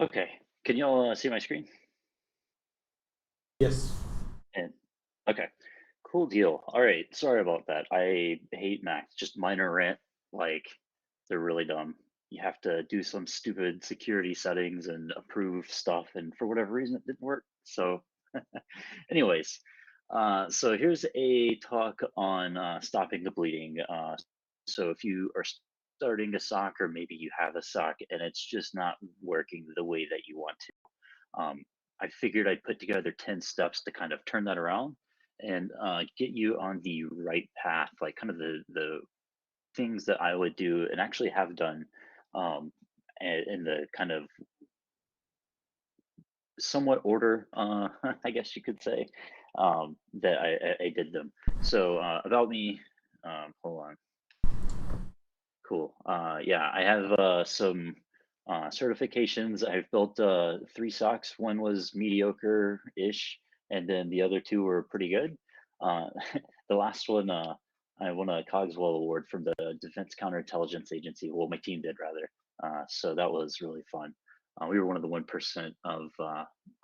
Okay. Can y'all see my screen? Yes. And okay, cool deal. All right. Sorry about that. I hate Macs. Just minor rant. Like they're really dumb. You have to do some stupid security settings and approve stuff, and for whatever reason, it didn't work. So, anyways, so here's a talk on stopping the bleeding. So if you are starting a SOC, or maybe you have a SOC and it's just not working the way that you want to, I figured I'd put together 10 steps to kind of turn that around and get you on the right path, like kind of the things that I would do and actually have done, in the kind of somewhat order, I guess you could say, that I did them. So about me, hold on. Cool. Yeah, I have some certifications. I've built three socks. One was mediocre-ish, and then the other two were pretty good. Uh, the last one, I won a Cogswell Award from the Defense Counterintelligence Agency. Well, my team did rather. So that was really fun. We were one of the 1% of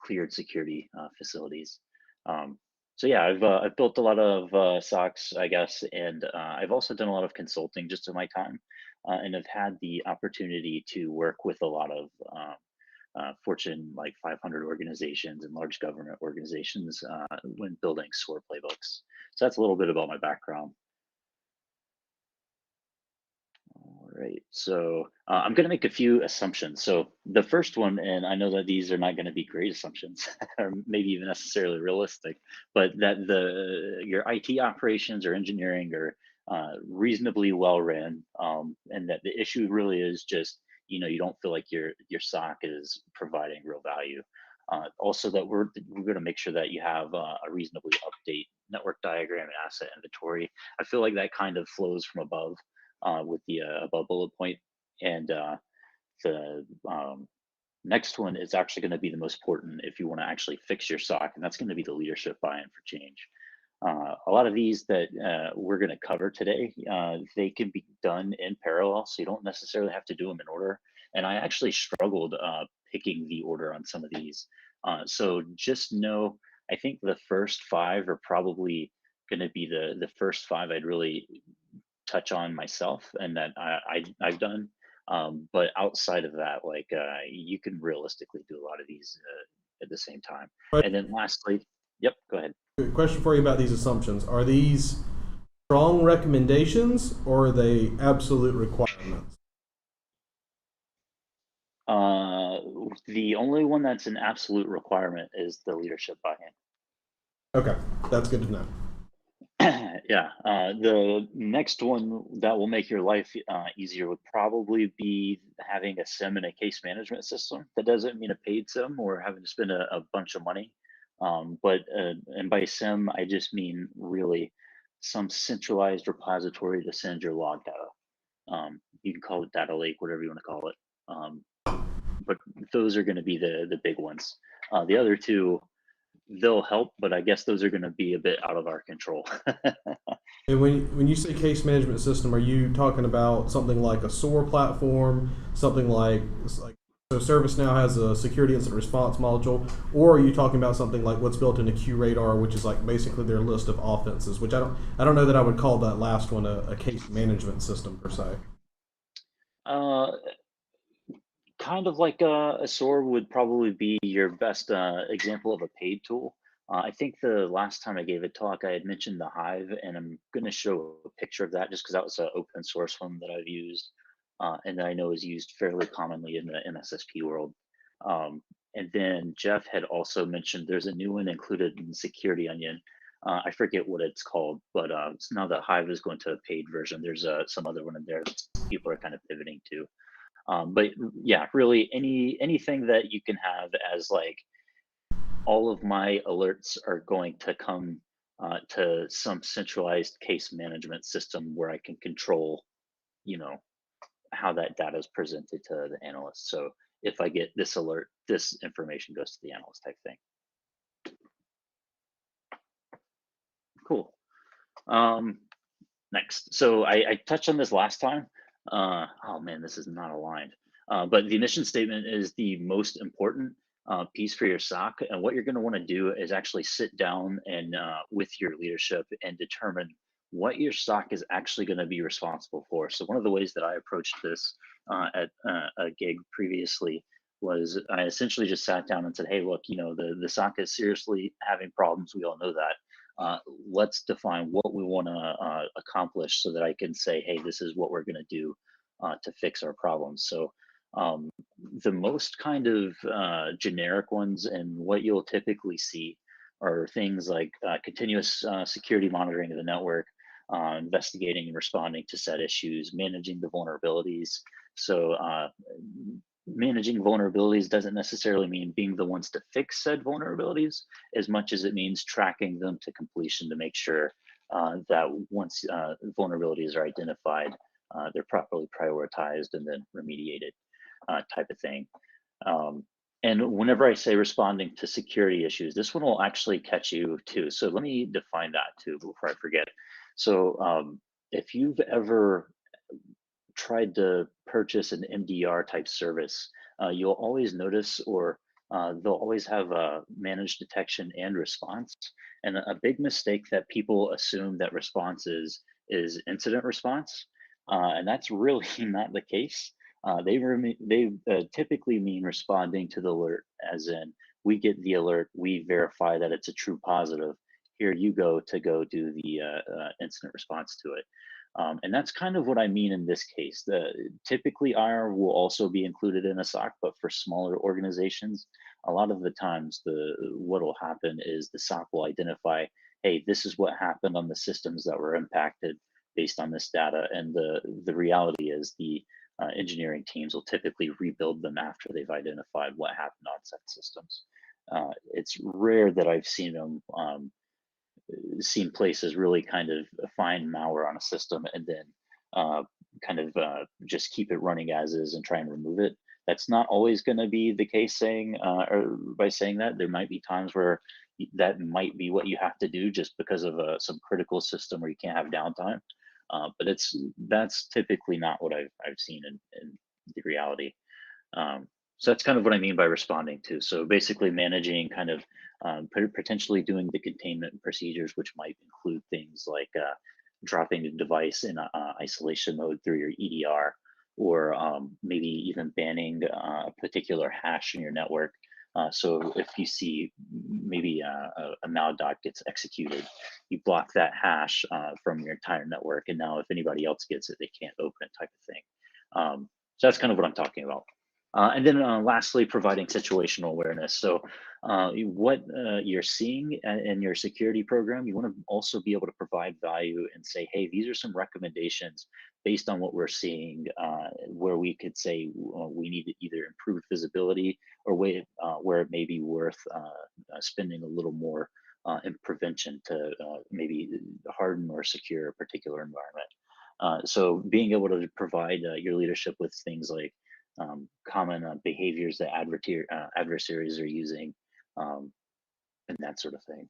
cleared security facilities. Um, so yeah, I've built a lot of socks, I guess, and I've also done a lot of consulting just in my time, and have had the opportunity to work with a lot of Fortune like 500 organizations and large government organizations when building SOAR playbooks. So that's a little bit about my background. All right. So I'm going to make a few assumptions. So the first one, and I know that these are not going to be great assumptions, or maybe even necessarily realistic, but that the your IT operations or engineering are reasonably well ran, and that the issue really is just you don't feel like your SOC is providing real value. Also, that we're going to make sure that you have a reasonably update network diagram and asset inventory. I feel like that kind of flows from above with the above bullet point. And the next one is actually going to be the most important if you want to actually fix your SOC, and that's going to be the leadership buy-in for change. A lot of these that we're going to cover today, they can be done in parallel, so you don't necessarily have to do them in order. And I actually struggled picking the order on some of these. So just know, I think the first five are probably going to be the first five I'd really touch on myself and that I've done. But outside of that, like you can realistically do a lot of these at the same time. And then lastly, yep, go ahead. Question for you about these assumptions. Are these strong recommendations or are they absolute requirements? Uh, the only one that's an absolute requirement is the leadership buy-in. Okay, that's good to know. Yeah, the next one that will make your life easier would probably be having a SIM and a case management system. That doesn't mean a paid SIM or having to spend a bunch of money. But and by SIM, I just mean really some centralized repository to send your log data. You can call it data lake, whatever you want to call it. But those are going to be the big ones. The other two, they'll help, but I guess those are going to be a bit out of our control. And when you say case management system, are you talking about something like a SOAR platform, something like so ServiceNow has a security incident response module, or are you talking about something like what's built into QRadar, which is like basically their list of offenses? Which I don't know that I would call that last one a case management system per se. uh, Kind of like a SOAR would probably be your best example of a paid tool. I think the last time I gave a talk, I had mentioned the Hive, and I'm going to show a picture of that just because that was an open source one that I've used, and that I know is used fairly commonly in the MSSP world. And then Jeff had also mentioned there's a new one included in Security Onion. I forget what it's called, but it's now that Hive is going to a paid version. There's some other one in there that people are kind of pivoting to. But yeah, really anything that you can have as like all of my alerts are going to come to some centralized case management system where I can control, you know, how that data is presented to the analyst. So if I get this alert, this information goes to the analyst type thing. Cool. Um, Next. So I touched on this last time. Oh man, this is not aligned. But the mission statement is the most important piece for your SOC. And what you're going to want to do is actually sit down and with your leadership and determine what your SOC is actually going to be responsible for. So one of the ways that I approached this at a gig previously was I essentially just sat down and said, "Hey, look, the SOC is seriously having problems. We all know that. Let's define what we want to accomplish so that I can say, hey, this is what we're going to do to fix our problems." So um, the most kind of generic ones and what you'll typically see are things like continuous security monitoring of the network, investigating and responding to set issues, managing the vulnerabilities. So managing vulnerabilities doesn't necessarily mean being the ones to fix said vulnerabilities as much as it means tracking them to completion to make sure that once vulnerabilities are identified, they're properly prioritized and then remediated, type of thing. Um, and whenever I say responding to security issues, this one will actually catch you too. So let me define that too before I forget. So if you've ever tried to purchase an MDR type service, you'll always notice, or they'll always have a managed detection and response. And a big mistake that people assume that response is incident response, and that's really not the case. They typically mean responding to the alert, as in we get the alert, we verify that it's a true positive. Here you go to go do the incident response to it. And that's kind of what I mean in this case. Typically IR will also be included in a SOC, but for smaller organizations, a lot of the times what will happen is the SOC will identify, hey, this is what happened on the systems that were impacted based on this data. And the reality is the engineering teams will typically rebuild them after they've identified what happened on said systems. It's rare that I've seen places really kind of find malware on a system and then kind of just keep it running as is and try and remove it. That's not always going to be the case. Or by saying that, there might be times where that might be what you have to do just because of some critical system where you can't have downtime. But that's typically not what I've seen in the reality. So that's kind of what I mean by responding to. So basically managing kind of potentially doing the containment procedures, which might include things like dropping the device in isolation mode through your EDR, or maybe even banning a particular hash in your network. So if you see maybe a maldoc gets executed, you block that hash from your entire network. And now if anybody else gets it, they can't open it, type of thing. So that's kind of what I'm talking about. And then lastly, providing situational awareness. So what you're seeing in your security program, you want to also be able to provide value and say, hey, these are some recommendations based on what we're seeing, where we could say we need to either improve visibility or where it may be worth spending a little more in prevention to maybe harden or secure a particular environment. So being able to provide your leadership with things like common behaviors that adversaries are using, and that sort of thing.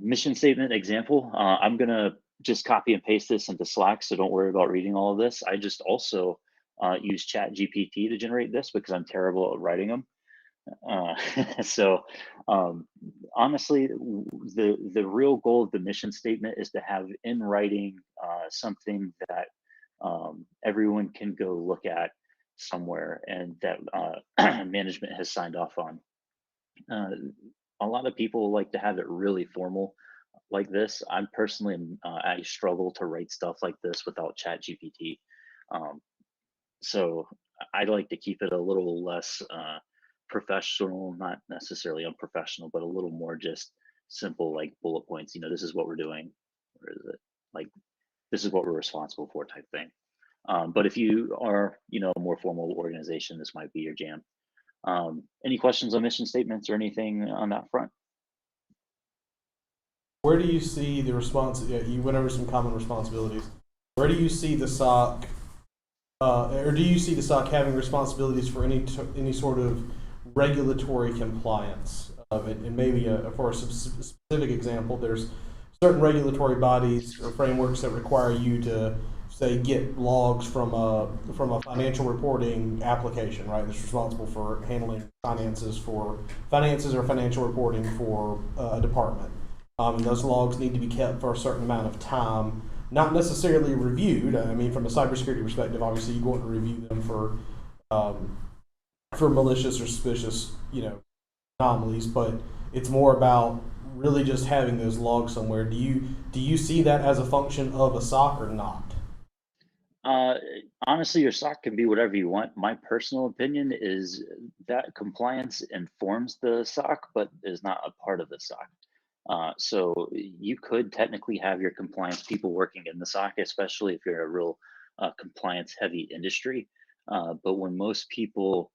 Mission statement example. I'm gonna just copy and paste this into Slack, so don't worry about reading all of this. I just also use Chat GPT to generate this because I'm terrible at writing them. Uh, so honestly, the real goal of the mission statement is to have in writing something that everyone can go look at somewhere and that management has signed off on. Uh, a lot of people like to have it really formal like this. I'm personally, I struggle to write stuff like this without Chat GPT. Um, so I like to keep it a little less professional, not necessarily unprofessional, but a little more just simple, like bullet points. This is what we're doing, or is it like this is what we're responsible for, type thing. But if you are, a more formal organization, this might be your jam. Any questions on mission statements or anything on that front? Where do you see the response? Yeah, you went over some common responsibilities. Where do you see the SOC, or do you see the SOC having responsibilities for any sort of regulatory compliance? And maybe for a specific example, there's certain regulatory bodies or frameworks that require you to say, get logs from a financial reporting application, right? That's responsible for handling finances or financial reporting for a department. And those logs need to be kept for a certain amount of time, not necessarily reviewed. I mean, from a cybersecurity perspective, obviously you want to review them for malicious or suspicious, anomalies, but it's more about really just having those logs somewhere. Do you see that as a function of a SOC or not? Uh, Honestly, your SOC can be whatever you want. My personal opinion is that compliance informs the SOC, but is not a part of the SOC. So you could technically have your compliance people working in the SOC, especially if you're a real compliance heavy industry. But when most people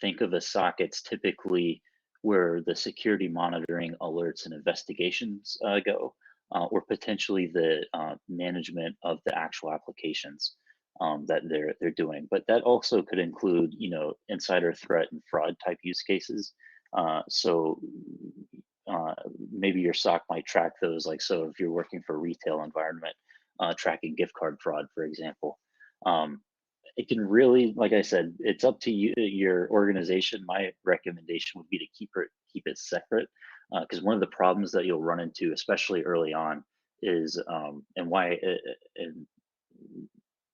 think of a SOC, it's typically where the security monitoring alerts and investigations go, or potentially the management of the actual applications that they're doing. But that also could include, insider threat and fraud type use cases. So maybe your SOC might track those. Like, so if you're working for a retail environment, tracking gift card fraud, for example. Um, it can really, like I said, it's up to you, your organization. My recommendation would be to keep it separate, because one of the problems that you'll run into, especially early on, is and why and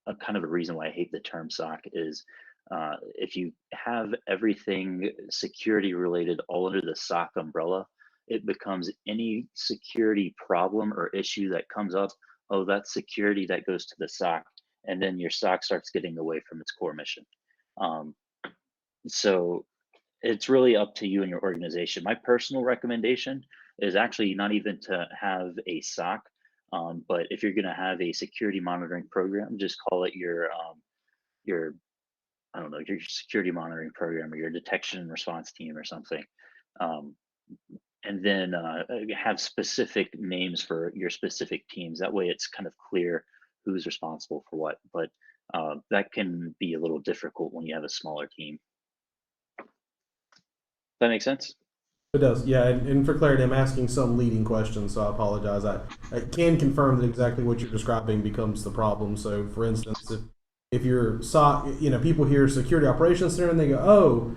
a kind of a reason why I hate the term SOC is if you have everything security related all under the SOC umbrella, it becomes any security problem or issue that comes up. Oh, that's security that goes to the SOC, and then your SOC starts getting away from its core mission. Um, so it's really up to you and your organization. My personal recommendation is actually not even to have a SOC, but if you're going to have a security monitoring program, just call it your I don't know, your security monitoring program or your detection and response team or something. Um, and then have specific names for your specific teams. That way, it's kind of clear who's responsible for what. But that can be a little difficult when you have a smaller team. That makes sense. It does, yeah. And for clarity, I'm asking some leading questions, so I apologize. I can confirm that exactly what you're describing becomes the problem. So, for instance, if you're SOC, people hear security operations center and they go, oh,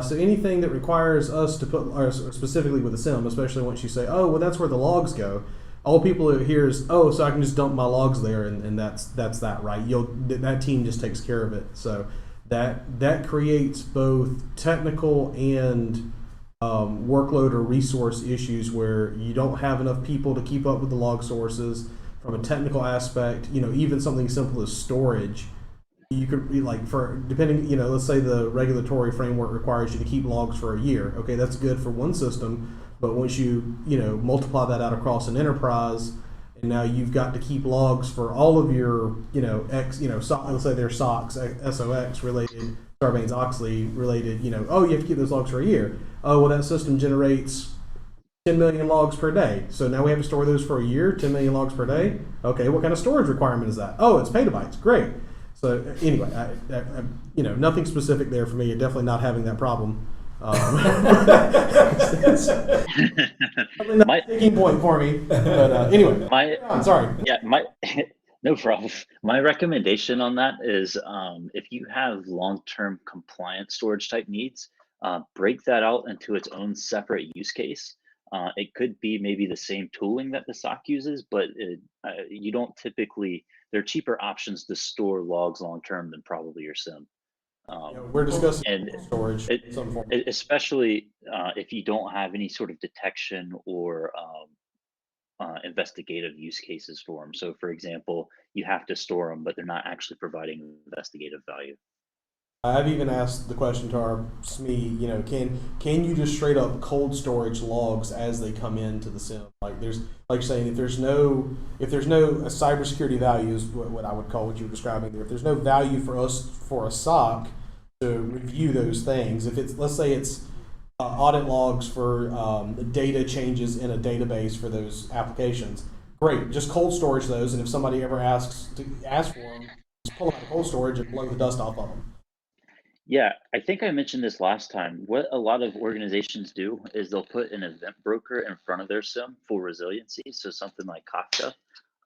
so anything that requires us to put, or specifically with a SIM, especially once you say, oh, well, that's where the logs go. All people hear is, oh, so I can just dump my logs there, and that's that, right? That team just takes care of it. So that creates both technical and workload or resource issues where you don't have enough people to keep up with the log sources. From a technical aspect, even something simple as storage, you could be like, for depending, let's say the regulatory framework requires you to keep logs for a year. Okay, that's good for one system, but once you multiply that out across an enterprise, and now you've got to keep logs for all of your let's say they're SOX, SOX related, Sarbanes Oxley related. Oh, you have to keep those logs for a year. Oh, well, that system generates 10 million logs per day. So now we have to store those for a year, 10 million logs per day. Okay, what kind of storage requirement is that? Oh, it's petabytes. Great. So anyway, nothing specific there for me. Definitely not having that problem. It's probably not a sticking point for me. But anyway, I'm sorry. Yeah, no problem. My recommendation on that is if you have long-term compliance storage type needs, break that out into its own separate use case. It could be maybe the same tooling that the SOC uses, but you don't typically, there are cheaper options to store logs long-term than probably your SIM. We're discussing And storage in some form. especially if you don't have any sort of detection or investigative use cases for them. So, for example, you have to store them, but they're not actually providing investigative value. I've even asked the question to our SME, can you just straight up cold storage logs as they come into the SIM? Like there's, like saying, if there's no cybersecurity value is what I would call what you were describing there. If there's no value for us for a SOC to review those things, if it's, let's say it's audit logs for data changes in a database for those applications, great, just cold storage those, and if somebody ever asks for them, just pull them out of cold storage and blow the dust off of them. Yeah, I think I mentioned this last time. What a lot of organizations do is they'll put an event broker in front of their SIM for resiliency. So something like Kafka.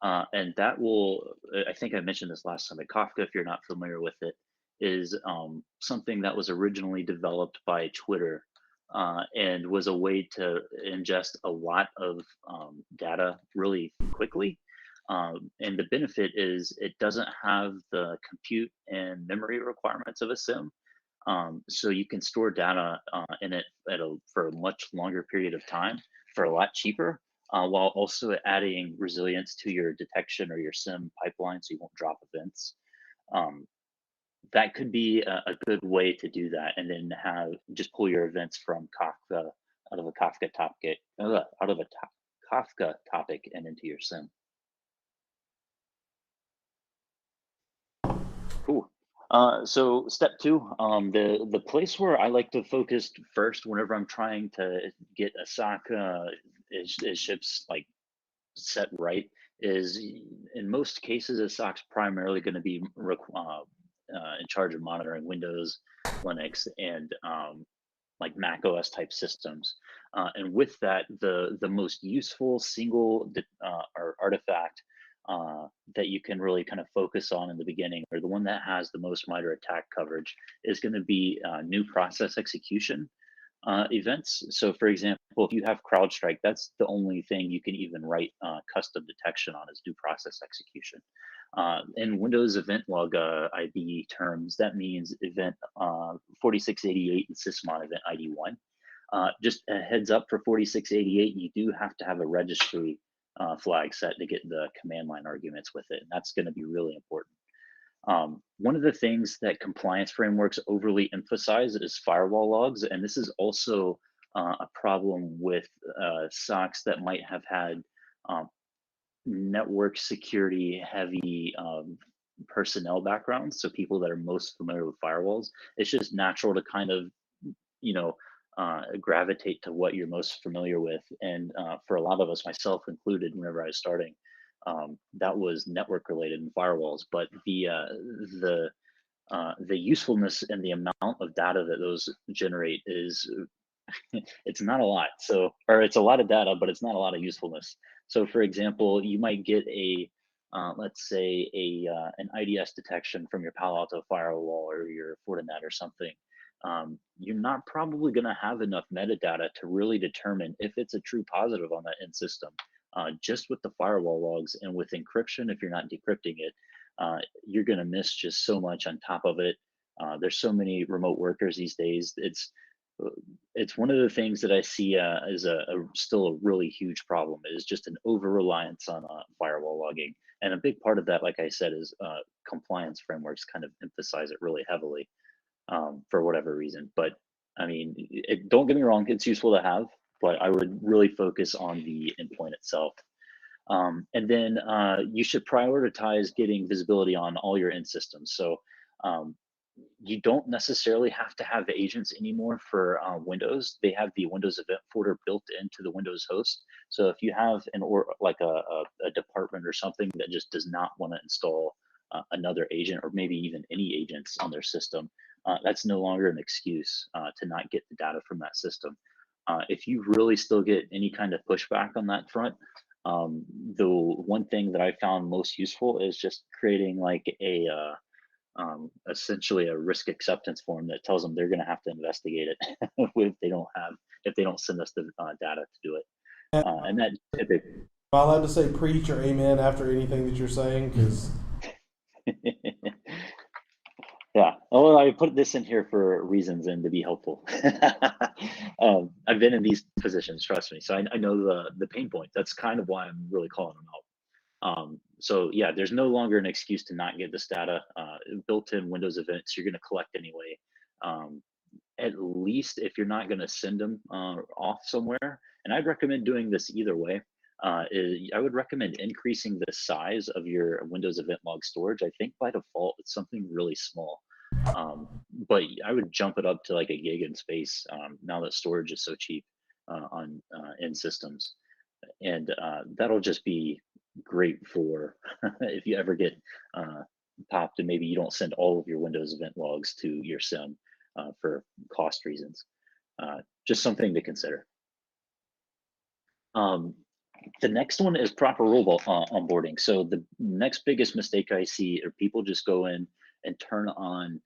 And that will, I think I mentioned this last time, but Kafka, if you're not familiar with it, is something that was originally developed by Twitter and was a way to ingest a lot of data really quickly. And the benefit is it doesn't have the compute and memory requirements of a SIM. So you can store data in it for a much longer period of time for a lot cheaper, while also adding resilience to your detection or your SIM pipeline so you won't drop events. Um, that could be a good way to do that, and then have just pull your events from Kafka out of a Kafka topic, Kafka topic and into your SIM. Cool. So step two, the place where I like to focus first whenever I'm trying to get a SOC is ships like set right is in most cases a SOC's primarily going to be in charge of monitoring Windows, Linux, and like Mac OS type systems. And with that, the most useful or artifact that you can really kind of focus on in the beginning, or the one that has the most MITRE attack coverage, is going to be new process execution events. So, for example, if you have CrowdStrike, that's the only thing you can even write custom detection on is due process execution. In Windows event log ID terms, that means event 4688 and sysmon event ID 1. Just a heads up for 4688, you do have to have a registry flag set to get the command line arguments with it. And that's going to be really important. One of the things that compliance frameworks overly emphasize is firewall logs, and this is also a problem with SOCs that might have had um, network security heavy personnel backgrounds. So people that are most familiar with firewalls, it's just natural to kind of, you know, gravitate to what you're most familiar with. And for a lot of us, myself included, whenever I was starting, that was network related and firewalls. But the usefulness and the amount of data that those generate is it's not a lot. So, or it's a lot of data, but it's not a lot of usefulness. So, for example, you might get let's say an IDS detection from your Palo Alto firewall or your Fortinet or something. You're not probably going to have enough metadata to really determine if it's a true positive on that end system. Just with the firewall logs and with encryption, if you're not decrypting it, you're going to miss just so much on top of it. There's so many remote workers these days. It's one of the things that I see as still a really huge problem is just an over reliance on firewall logging, and a big part of that, like I said, is compliance frameworks kind of emphasize it really heavily for whatever reason. But I mean, don't get me wrong, it's useful to have, but I would really focus on the endpoint itself. And then you should prioritize getting visibility on all your end systems. So um, you don't necessarily have to have agents anymore for Windows. They have the Windows event folder built into the Windows host. So if you have like a department or something that just does not want to install another agent, or maybe even any agents on their system, that's no longer an excuse to not get the data from that system. If you really still get any kind of pushback on that front, the one thing that I found most useful is just creating like essentially a risk acceptance form that tells them they're going to have to investigate it if they don't send us the data to do it. And that typically, Am I allowed to say preach or amen after anything that you're saying? Because yeah. Well, I put this in here for reasons and to be helpful. I've been in these positions, trust me, so I know the pain point. That's kind of why I'm really calling them out. So yeah, there's no longer an excuse to not get this data. Built-in Windows events, you're going to collect anyway. Um, at least if you're not going to send them off somewhere, and I'd recommend doing this either way. I would recommend increasing the size of your Windows event log storage. I think by default it's something really small, but I would jump it up to like a gig in space now that storage is so cheap on end systems, and that'll just be great for if you ever get popped and maybe you don't send all of your Windows event logs to your SIM for cost reasons. Just something to consider. Um, The next one is proper role onboarding. So the next biggest mistake I see are people just go in and turn on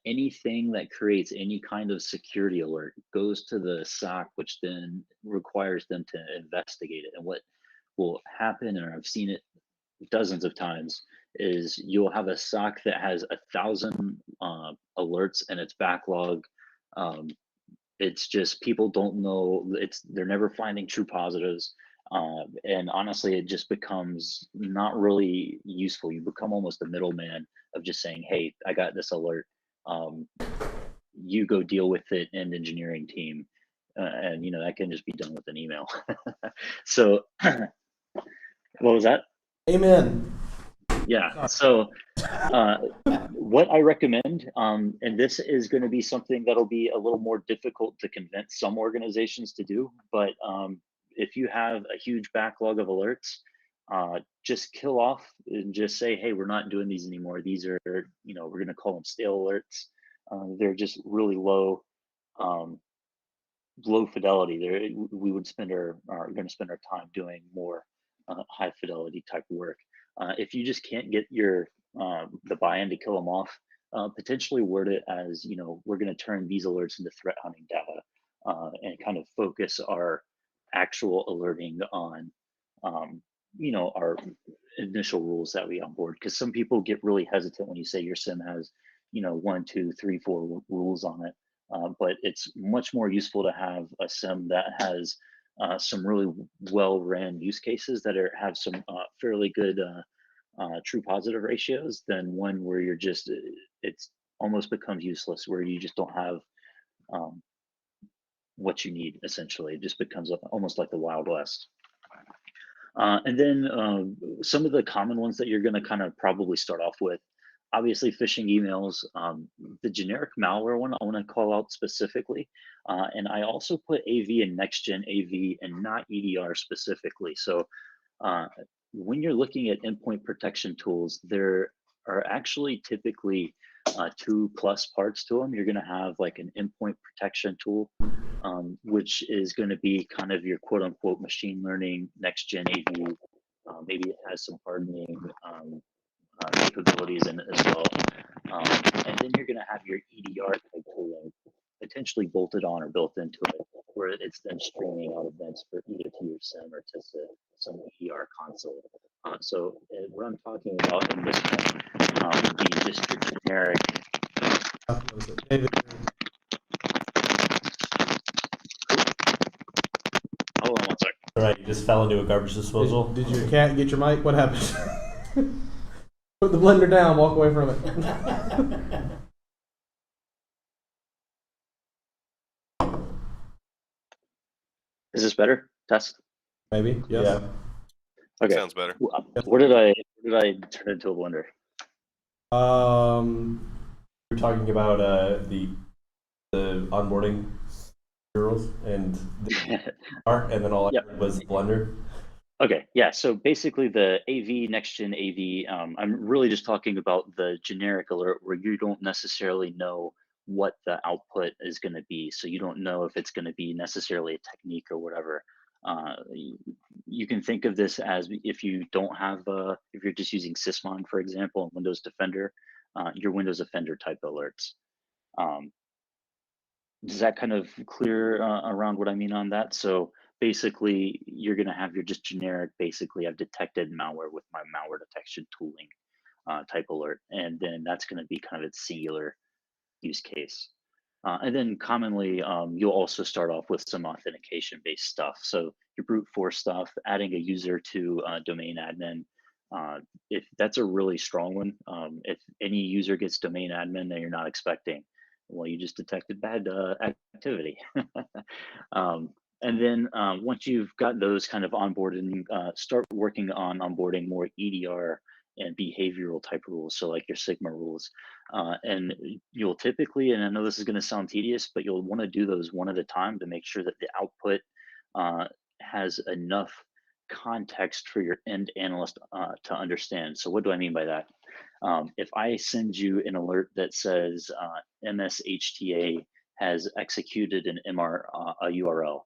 anything that creates any kind of security alert goes to the SOC, which then requires them to investigate it. And what will happen, and I've seen it dozens of times, is you'll have a SOC that has 1,000 alerts in its backlog. Um, it's just people don't know. They're never finding true positives, and honestly, it just becomes not really useful. You become almost a middleman of just saying, "Hey, I got this alert. Um, you go deal with it and engineering team." And that can just be done with an email. So, what was that? Amen. Yeah. So, uh, what I recommend, and this is going to be something that'll be a little more difficult to convince some organizations to do, but if you have a huge backlog of alerts, just kill off and just say, hey, we're not doing these anymore. These are, we're going to call them stale alerts. They're just really um, low fidelity. We would are going to spend our time doing more high fidelity type work. If you just can't get the buy-in to kill them off, potentially word it as, we're going to turn these alerts into threat hunting data, and kind of focus our actual alerting on our initial rules that we onboard. Because some people get really hesitant when you say your sim has one, two, three, four rules on it. But it's much more useful to have a sim that has some really well ran use cases that have some fairly good true positive ratios than one where it's almost becomes useless, where you just don't have um, what you need. Essentially, it just becomes almost like the Wild West. And then some of the common ones that you're going to kind of probably start off with, obviously phishing emails. The generic malware one I want to call out specifically. And I also put AV and next gen AV and not EDR specifically. So uh, when you're looking at endpoint protection tools, there are actually typically two plus parts to them. You're going to have like an endpoint protection tool, which is going to be kind of your quote unquote machine learning next gen AV. Maybe it has some hardening capabilities in it as well. And then you're going to have your EDR type tooling potentially bolted on or built into it, where it's then streaming out events for either to your SIM or to some EDR console. So what I'm talking about in this one would be just your generic. David, Hold on one second. All right, you just fell into a garbage disposal. did your cat get your mic? What happened? Put the blender down. Walk away from it. Is this better? Test. Maybe. Yes. Yeah. Okay. Sounds better. Where did I turn into a blender? We're talking about the onboarding rules and and then all I Yep. heard was Blender. Okay, yeah. So basically, the AV next gen AV. I'm really just talking about the generic alert where you don't necessarily know what the output is going to be. So you don't know if it's going to be necessarily a technique or whatever. You can think of this as if you don't have if you're just using Sysmon, for example, and Windows Defender, your Windows Offender type alerts. Um, does that kind of clear around what I mean on that? So basically, you're going to have your just generic, basically, I've detected malware with my malware detection tooling type alert. And then that's going to be kind of its singular use case. And then commonly, you'll also start off with some authentication based stuff. So your brute force stuff, adding a user to domain admin. If that's a really strong one, if any user gets domain admin that you're not expecting, well, you just detected bad activity. um, and then once you've got those kind of onboarded, start working on onboarding more EDR and behavioral type rules. So like your Sigma rules. And you'll typically, and I know this is going to sound tedious, but you'll want to do those one at a time to make sure that the output uh, has enough context for your end analyst to understand. So what do I mean by that? If I send you an alert that says MSHTA has executed an a URL,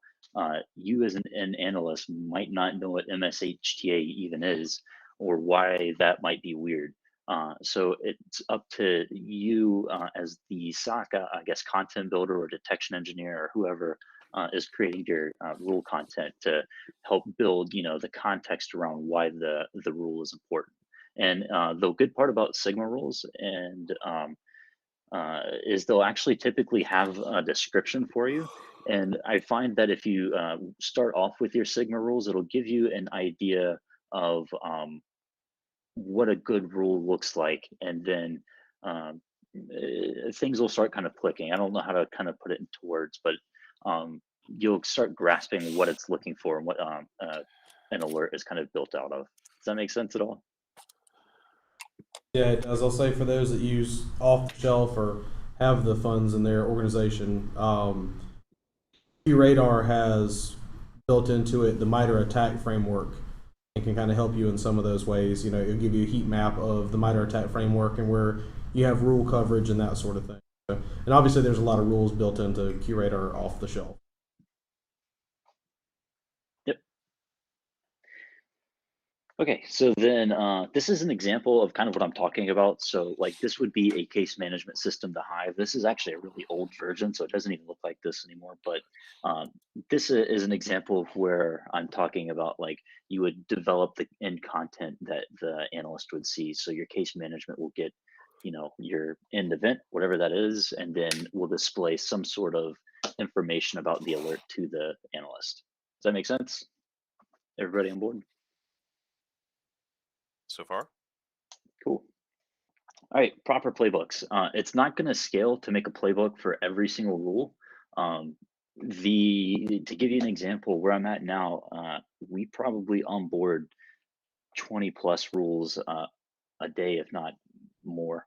you as an analyst might not know what MSHTA even is or why that might be weird. So it's up to you as the SOC, I guess, content builder or detection engineer or whoever is creating your rule content to help build, the context around why the rule is important. And the good part about Sigma rules is they'll actually typically have a description for you. And I find that if you start off with your Sigma rules, it'll give you an idea of what a good rule looks like. And then things will start kind of clicking. I don't know how to kind of put it into words, but you'll start grasping what it's looking for and what an alert is kind of built out of. Does that make sense at all? Yeah, it does. I'll say for those that use off the shelf or have the funds in their organization, QRadar has built into it the MITRE attack framework and can kind of help you in some of those ways. It'll give you a heat map of the MITRE attack framework and where you have rule coverage and that sort of thing. And obviously, there's a lot of rules built into QRadar off the shelf. Yep. Okay, so then this is an example of kind of what I'm talking about. So like this would be a case management system to Hive. This is actually a really old version, so it doesn't even look like this anymore. But this is an example of where I'm talking about like you would develop the end content that the analyst would see. So your case management will get, your end event, whatever that is, and then will display some sort of information about the alert to the analyst. Does that make sense? Everybody on board? So far? Cool. All right, proper playbooks. It's not going to scale to make a playbook for every single rule. To give you an example, where I'm at now, we probably onboard 20 plus rules a day, if not more.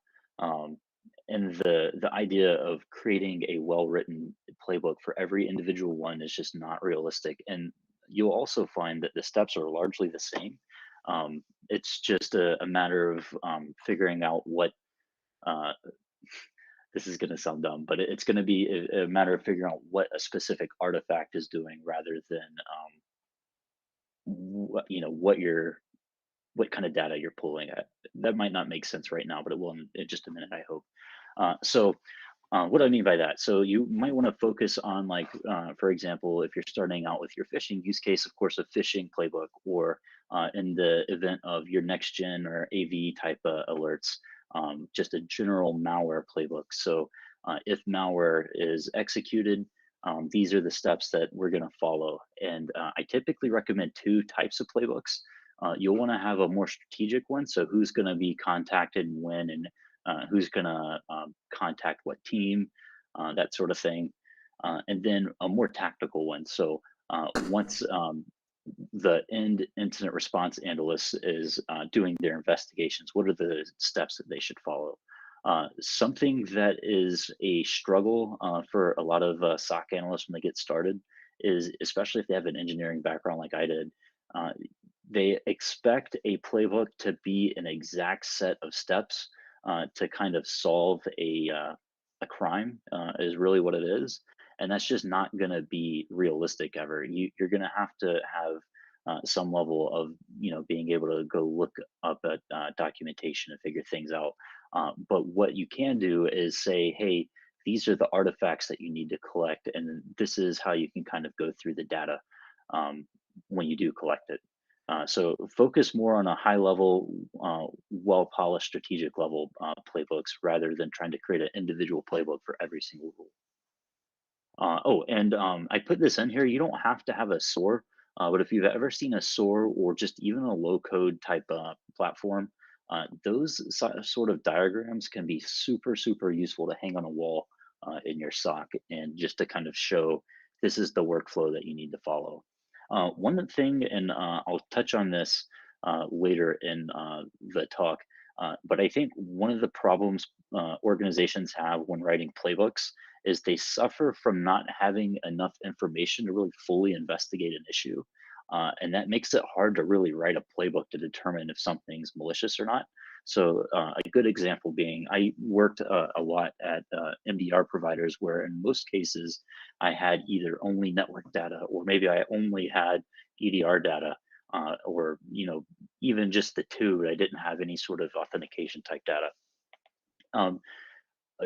And the idea of creating a well-written playbook for every individual one is just not realistic. And you'll also find that the steps are largely the same. It's just a matter of figuring out what this is going to sound dumb, but it's going to be a matter of figuring out what a specific artifact is doing rather than what kind of data you're pulling at. That might not make sense right now, but it will in just a minute, I hope. What do I mean by that? So you might want to focus on like, for example, if you're starting out with your phishing use case, of course, a phishing playbook, or in the event of your next gen or AV type alerts, just a general malware playbook. So if malware is executed, these are the steps that we're going to follow. And I typically recommend two types of playbooks. You'll want to have a more strategic one. So who's going to be contacted and when, and who's going to contact what team, that sort of thing. And then a more tactical one. So once the end incident response analyst is doing their investigations, what are the steps that they should follow? Something that is a struggle for a lot of SOC analysts when they get started is, especially if they have an engineering background like I did, they expect a playbook to be an exact set of steps to kind of solve a crime, is really what it is. And that's just not going to be realistic ever. You're going to have some level of being able to go look up at documentation and figure things out. But what you can do is say, hey, these are the artifacts that you need to collect, and this is how you can kind of go through the data when you do collect it. So focus more on a high level, well polished strategic level playbooks rather than trying to create an individual playbook for every single rule. And I put this in here. You don't have to have a SOAR, but if you've ever seen a SOAR or just even a low code type platform, those sort of diagrams can be super, super useful to hang on a wall in your SOC and just to kind of show this is the workflow that you need to follow. One thing, and I'll touch on this later in the talk, but I think one of the problems organizations have when writing playbooks is they suffer from not having enough information to really fully investigate an issue. And that makes it hard to really write a playbook to determine if something's malicious or not. So a good example being, I worked a lot at MDR providers where in most cases I had either only network data or maybe I only had EDR data, or even just the two. I didn't have any sort of authentication type data. Um,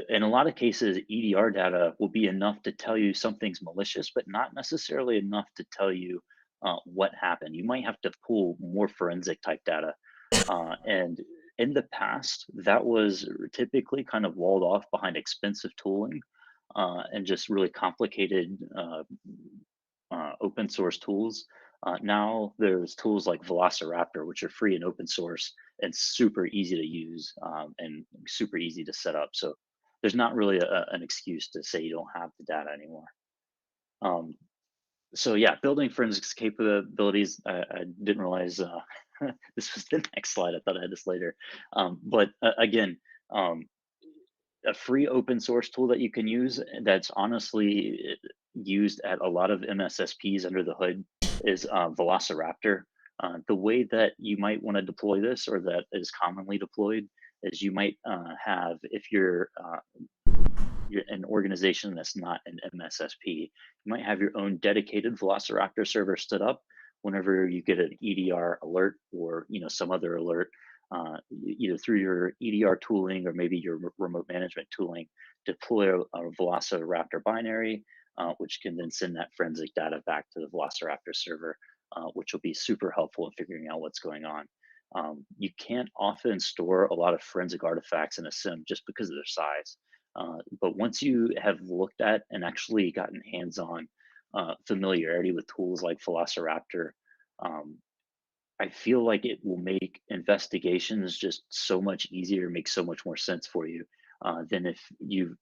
in a lot of cases, EDR data will be enough to tell you something's malicious, but not necessarily enough to tell you what happened. You might have to pull more forensic type data. And in the past, that was typically kind of walled off behind expensive tooling and just really complicated open source tools. Now there's tools like Velociraptor, which are free and open source and super easy to use and super easy to set up. So there's not really an excuse to say you don't have the data anymore. Um, so yeah, building forensics capabilities. I didn't realize this was the next slide. I thought I had this later. But again, um, a free open source tool that you can use that's honestly used at a lot of MSSPs under the hood is Velociraptor. The way that you might want to deploy this, or that is commonly deployed, is you might have, if you're an organization that's not an MSSP, you might have your own dedicated Velociraptor server stood up. Whenever you get an EDR alert or some other alert, either through your EDR tooling or maybe your remote management tooling, deploy a Velociraptor binary, which can then send that forensic data back to the Velociraptor server, which will be super helpful in figuring out what's going on. You can't often store a lot of forensic artifacts in a SIM just because of their size. But once you have looked at and actually gotten hands-on familiarity with tools like Velociraptor, um, I feel like it will make investigations just so much easier, make so much more sense for you than if you've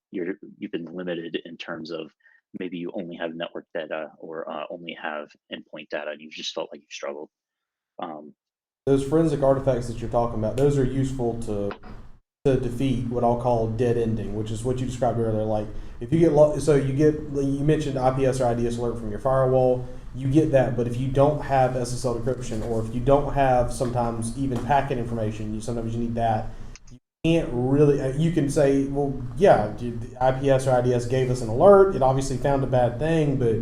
been limited in terms of maybe you only have network data or only have endpoint data, and you've just felt like you struggled. Um, Those forensic artifacts that you're talking about, those are useful to defeat what I'll call dead ending, which is what you described earlier. Like if you get you mentioned IPS or IDS alert from your firewall, you get that. But if you don't have SSL decryption, or if you don't have sometimes even packet information, sometimes you need that. You can't really. You can say, well, yeah, IPS or IDS gave us an alert. It obviously found a bad thing, but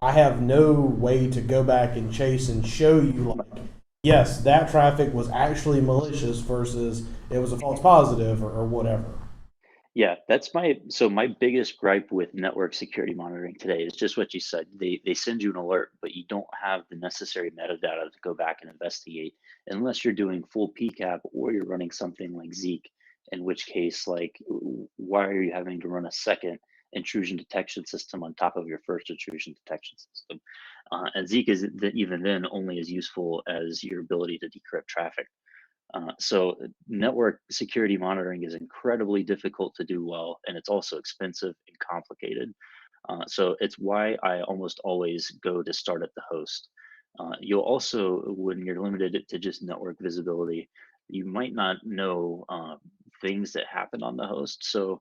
I have no way to go back and chase and show you like, yes, that traffic was actually malicious versus it was a false positive or whatever. Yeah, that's my biggest gripe with network security monitoring today is just what you said. They send you an alert, but you don't have the necessary metadata to go back and investigate unless you're doing full PCAP or you're running something like Zeek, in which case, like, why are you having to run a second intrusion detection system on top of your first intrusion detection system? And Zeek is even then only as useful as your ability to decrypt traffic. So network security monitoring is incredibly difficult to do well, and it's also expensive and complicated. So it's why I almost always go to start at the host. You'll also, when you're limited to just network visibility, you might not know things that happen on the host. So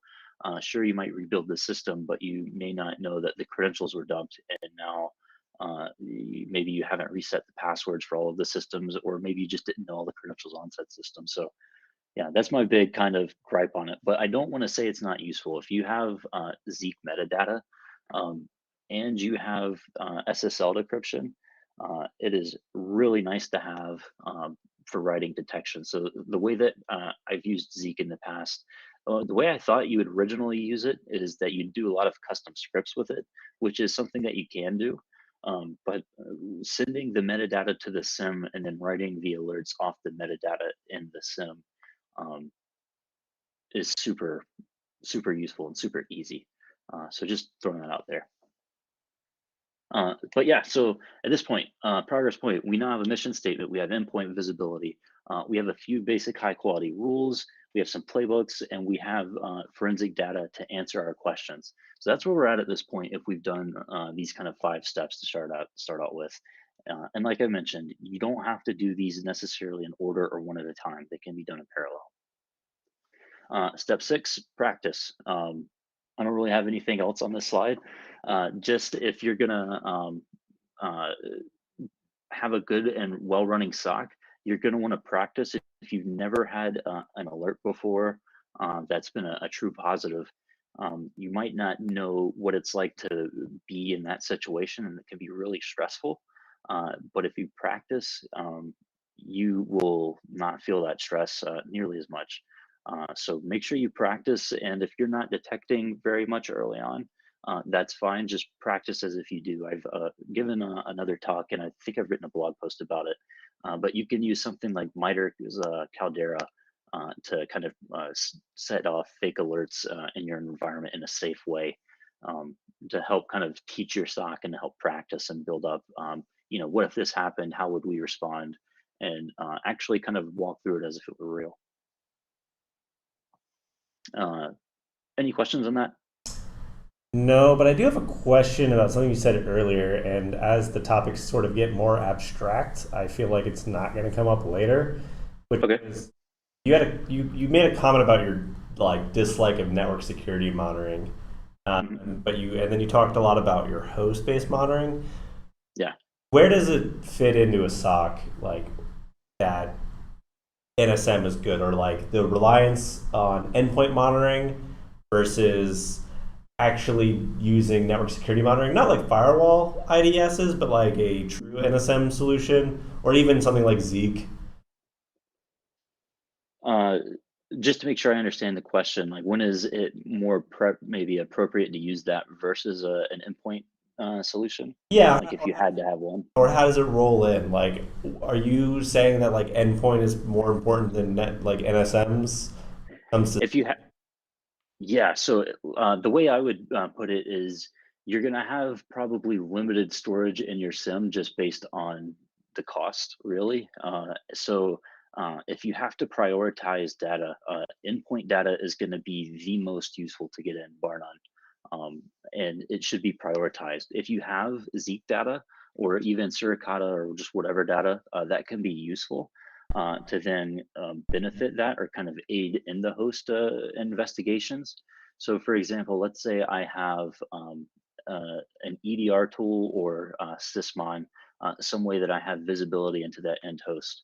sure, you might rebuild the system, but you may not know that the credentials were dumped and now maybe you haven't reset the passwords for all of the systems, or maybe you just didn't know all the credentials on said system. So yeah, that's my big kind of gripe on it. But I don't want to say it's not useful. If you have Zeek metadata um, and you have SSL decryption, it is really nice to have for writing detection. So the way that I've used Zeek in the past, the way I thought you would originally use it is that you do a lot of custom scripts with it, which is something that you can do. But sending the metadata to the SIM and then writing the alerts off the metadata in the SIM um, is super useful and super easy. So just throwing that out there. But yeah, so at this point, progress point, we now have a mission statement. We have endpoint visibility. We have a few basic high quality rules. We have some playbooks, and we have forensic data to answer our questions. So that's where we're at this point. If we've done these kind of 5 steps to start out with, and like I mentioned, you don't have to do these necessarily in order or one at a time. They can be done in parallel. Step 6, practice. I don't really have anything else on this slide. Just if you're gonna uh, have a good and well-running SOC, you're going to want to practice. If you've never had an alert before, that's been a true positive. You might not know what it's like to be in that situation, and it can be really stressful. But if you practice, you will not feel that stress nearly as much. So make sure you practice, and if you're not detecting very much early on, that's fine. Just practice as if you do. I've given another talk, and I think I've written a blog post about it. But you can use something like MITRE's Caldera to kind of set off fake alerts in your environment in a safe way, to help kind of teach your SOC and to help practice and build up. What if this happened? How would we respond? And actually kind of walk through it as if it were real. Uh, any questions on that? No, but I do have a question about something you said earlier, and as the topics sort of get more abstract, I feel like it's not going to come up later. Which Okay. is, you made a comment about your like dislike of network security monitoring, but then you talked a lot about your host-based monitoring. Yeah. Where does it fit into a SOC like that NSM is good, or like the reliance on endpoint monitoring versus actually using network security monitoring, not like firewall IDSs, but like a true NSM solution, or even something like Zeek? Uh, just to make sure I understand the question, like when is it more maybe appropriate to use that versus an endpoint solution? Yeah, Like if you had to have one. or how does it roll in? Like, are you saying that like endpoint is more important than like NSMs? Comes to If you have, yeah. So the way I would put it is you're going to have probably limited storage in your SIM just based on the cost, really. So if you have to prioritize data, endpoint data is going to be the most useful to get in, bar none. And it should be prioritized. If you have Zeek data or even Suricata or just whatever data, that can be useful to then benefit that or kind of aid in the host investigations. So, for example, let's say I have an EDR tool or Sysmon, some way that I have visibility into that end host.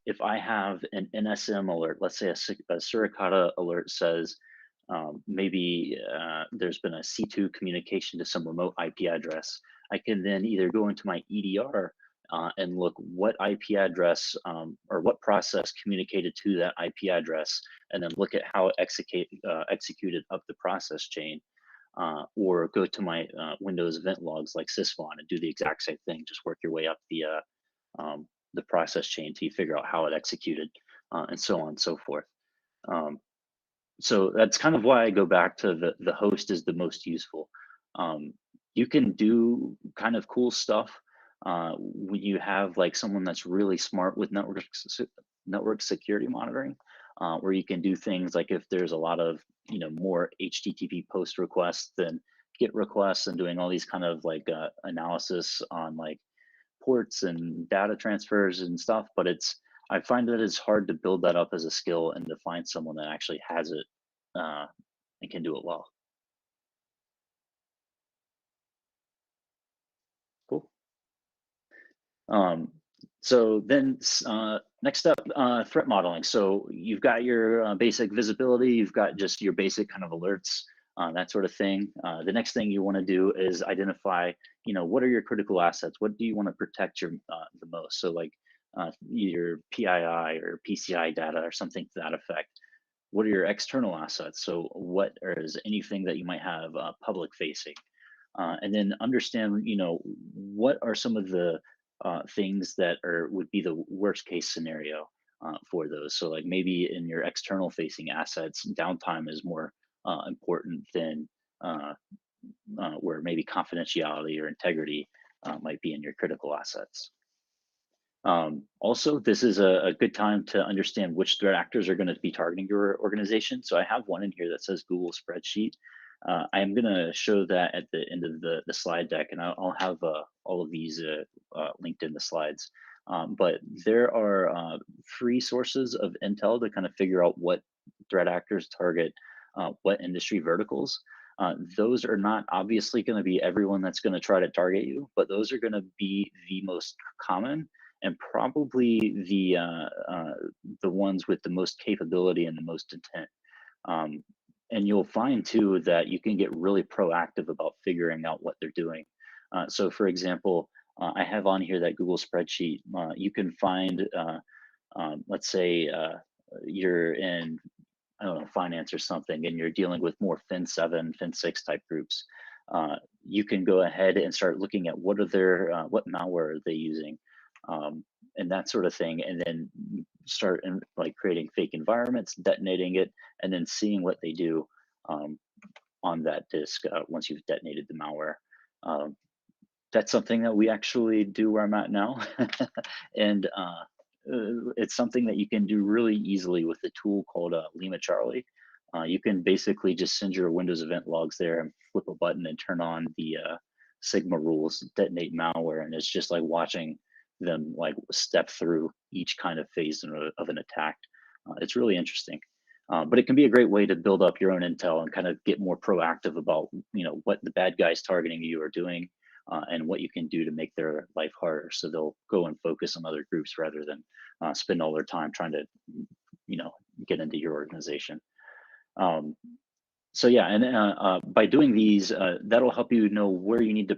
If I have an NSM alert, let's say a Suricata alert says maybe there's been a C2 communication to some remote IP address, I can then either go into my EDR and look what IP address or what process communicated to that IP address, and then look at how it executed up the process chain. Or go to my Windows event logs like Sysmon and do the exact same thing. Just work your way up the process chain till you figure out how it executed, and so on and so forth. Um, so that's kind of why I go back to the host is the most useful. You can do kind of cool stuff when you have like someone that's really smart with network security monitoring, where you can do things like if there's a lot of more HTTP post requests than GET requests, and doing all these kind of like analysis on like ports and data transfers and stuff. But I find that it's hard to build that up as a skill and to find someone that actually has it uh, and can do it well. Cool. Um, so then next up, threat modeling. So you've got your basic visibility, you've got just your basic kind of alerts, that sort of thing. The next thing you want to do is identify, what are your critical assets? What do you want to protect the most? So like your PII or PCI data or something to that effect. What are your external assets? So what is anything that you might have public facing? And then understand, what are some of the things that would be the worst case scenario for those. So like maybe in your external facing assets, downtime is more important than where maybe confidentiality or integrity might be in your critical assets. Also, this is a good time to understand which threat actors are going to be targeting your organization. So I have one in here that says Google Spreadsheet. I am going to show that at the end of the slide deck, and I'll have all of these linked in the slides. But there are free sources of intel to kind of figure out what threat actors target what industry verticals. Those are not obviously going to be everyone that's going to try to target you, but those are going to be the most common and probably the ones with the most capability and the most intent. Um, and you'll find too that you can get really proactive about figuring out what they're doing. So, for example, I have on here that Google spreadsheet. You can find, let's say, you're in, I don't know, finance or something, and you're dealing with more Fin 7, Fin 6 type groups. You can go ahead and start looking at what are their, what malware are they using, and that sort of thing, and then start like creating fake environments, detonating it, and then seeing what they do um, on that disk once you've detonated the malware. Um, that's something that we actually do where I'm at now. And it's something that you can do really easily with a tool called Lima Charlie. You can basically just send your Windows event logs there and flip a button and turn on the Sigma rules, detonate malware, and it's just like watching them like step through each kind of phase of an attack. It's really interesting. But it can be a great way to build up your own intel and kind of get more proactive about, what the bad guys targeting you are doing, and what you can do to make their life harder. So they'll go and focus on other groups rather than spend all their time trying to, get into your organization. Um, so yeah, and by doing these, that'll help you know where you need to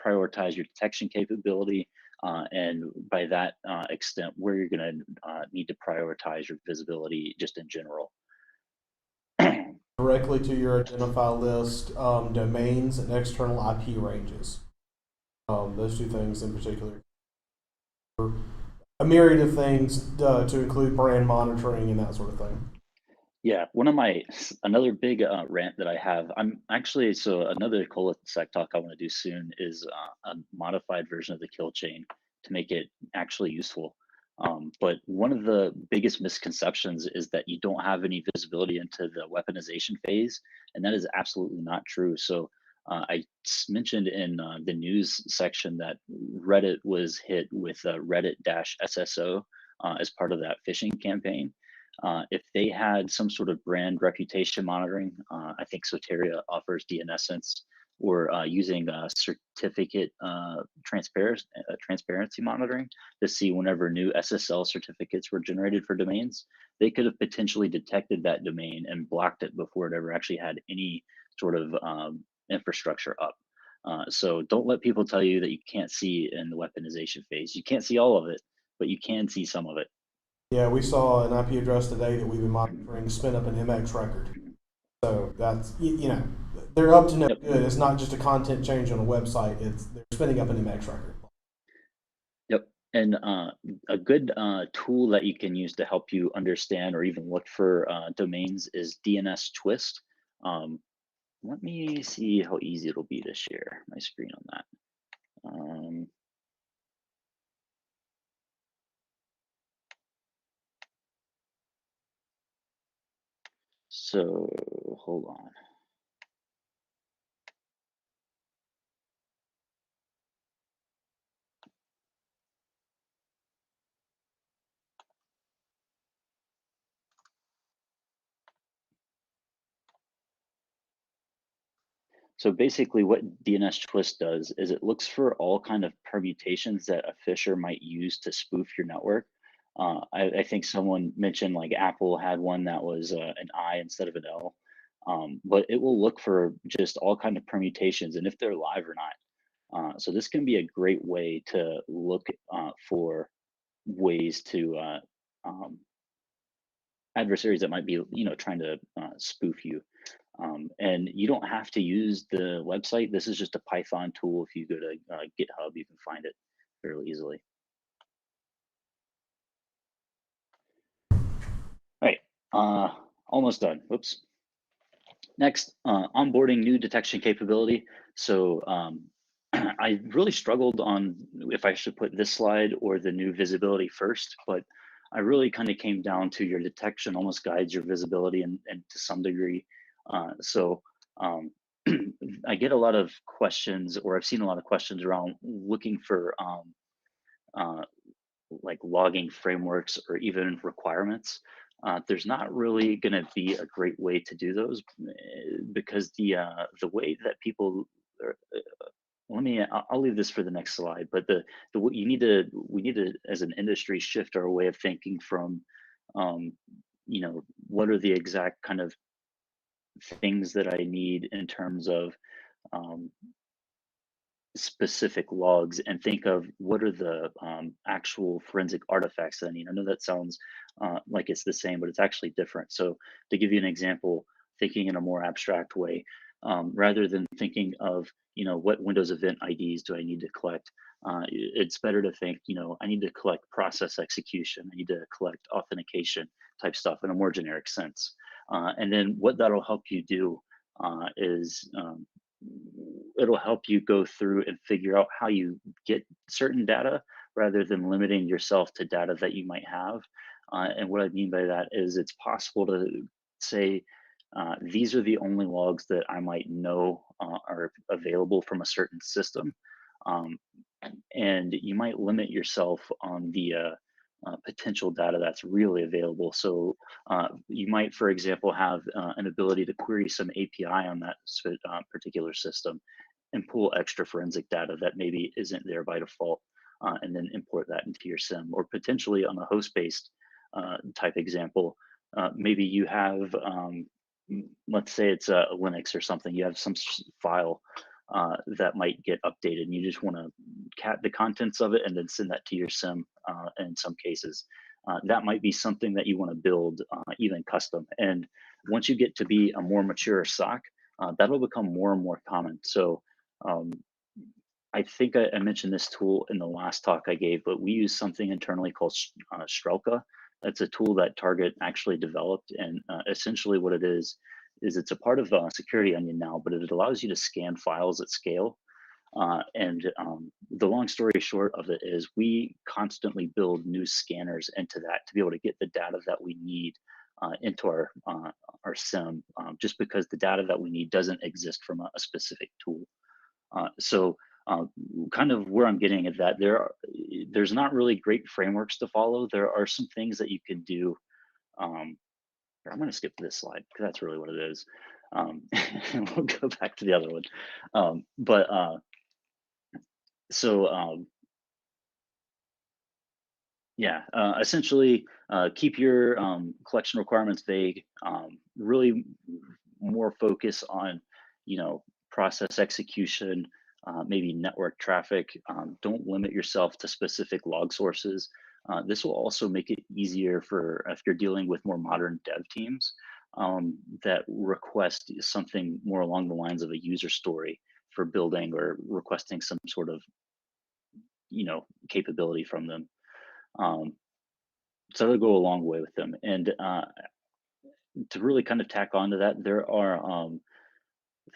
prioritize your detection capability, and by that extent, where you're going to need to prioritize your visibility just in general. Directly to your identify list, domains and external IP ranges. Those two things in particular. A myriad of things to include brand monitoring and that sort of thing. Yeah, another big rant that I have. I'm actually so another Colasec talk I want to do soon is a modified version of the kill chain to make it actually useful. But one of the biggest misconceptions is that you don't have any visibility into the weaponization phase, and that is absolutely not true. So mentioned in the news section that Reddit was hit with Reddit-SSO as part of that phishing campaign. If they had some sort of brand reputation monitoring, I think Soteria offers DNSense, or using certificate transparency monitoring to see whenever new SSL certificates were generated for domains, they could have potentially detected that domain and blocked it before it ever actually had any sort of infrastructure up. So don't let people tell you that you can't see in the weaponization phase. You can't see all of it, but you can see some of it. Yeah, we saw an IP address today that we've been monitoring spin up an MX record. So that's they're up to no Yep. good. It's not just a content change on a website. They're spinning up an MX record. Yep. And a good tool that you can use to help you understand or even look for domains is DNS Twist. Let me see how easy it'll be to share my screen on that. So hold on. So basically what DNS Twist does is it looks for all kind of permutations that a phisher might use to spoof your network. I think someone mentioned like Apple had one that was an I instead of an L, but it will look for just all kind of permutations and if they're live or not. So this can be a great way to look for ways to adversaries that might be, trying to spoof you. And you don't have to use the website. This is just a Python tool. If you go to GitHub, you can find it fairly easily. All right, almost done. Whoops. Next, onboarding new detection capability. So I really struggled on if I should put this slide or the new visibility first, but I really kind of came down to your detection almost guides your visibility and to some degree. So I get a lot of questions, or I've seen a lot of questions around looking for uh, like logging frameworks or even requirements. There's not really going to be a great way to do those because the way that people. Let me yeah, I'll leave this for the next slide. But the what we need to as an industry shift our way of thinking from, um, what are the exact kind of things that I need in terms of um, specific logs, and think of what are the actual forensic artifacts that I need. I know that sounds like it's the same, but it's actually different. So to give you an example, thinking in a more abstract way, rather than thinking of, what Windows event IDs do I need to collect, it's better to think, I need to collect process execution, I need to collect authentication type stuff in a more generic sense. And then what that'll help you do is it'll help you go through and figure out how you get certain data rather than limiting yourself to data that you might have. And what I mean by that is it's possible to say, these are the only logs that I might know are available from a certain system. Um, and you might limit yourself on the potential data that's really available. So you might, for example, have an ability to query some API on that particular system and pull extra forensic data that maybe isn't there by default, and then import that into your SIM. Or potentially on a host-based type example, maybe you have, let's say it's a Linux or something, you have some file that might get updated, and you just want to cat the contents of it and then send that to your SIM in some cases. That might be something that you want to build even custom. And once you get to be a more mature SOC, that'll become more and more common. So um, I think I mentioned this tool in the last talk I gave, but we use something internally called Strelka. That's a tool that Target actually developed, and essentially what it is it's a part of Security Onion now, but it allows you to scan files at scale. And the long story short of it is we constantly build new scanners into that to be able to get the data that we need into our SIM, just because the data that we need doesn't exist from a specific tool. So kind of where I'm getting at that there's not really great frameworks to follow. There are some things that you can do. I'm going to skip this slide because that's really what it is. And we'll go back to the other one. But so yeah, essentially keep your collection requirements vague. Really more focus on, process execution, maybe network traffic. Don't limit yourself to specific log sources. This will also make it easier for if you're dealing with more modern dev teams that request something more along the lines of a user story for building or requesting some sort of, capability from them. Um, so that'll go a long way with them. And to really kind of tack onto that, there are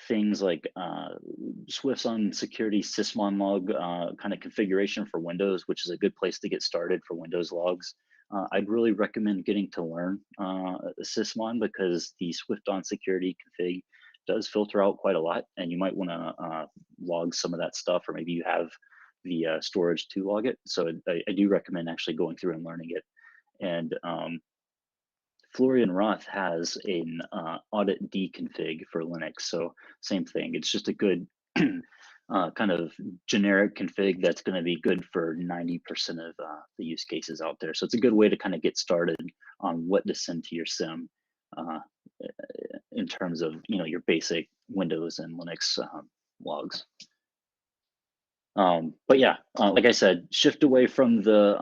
things like Swift's on security sysmon log kind of configuration for Windows, which is a good place to get started for Windows logs. I'd really recommend getting to learn sysmon because the Swift on security config does filter out quite a lot, and you might want to log some of that stuff, or maybe you have the storage to log it. So I do recommend actually going through and learning it. And Florian Roth has an audit deconfig for Linux. So same thing. It's just a good kind of generic config that's going to be good for 90% of the use cases out there. So it's a good way to kind of get started on what to send to your SIM uh, in terms of your basic Windows and Linux logs. But yeah, like I said, shift away from the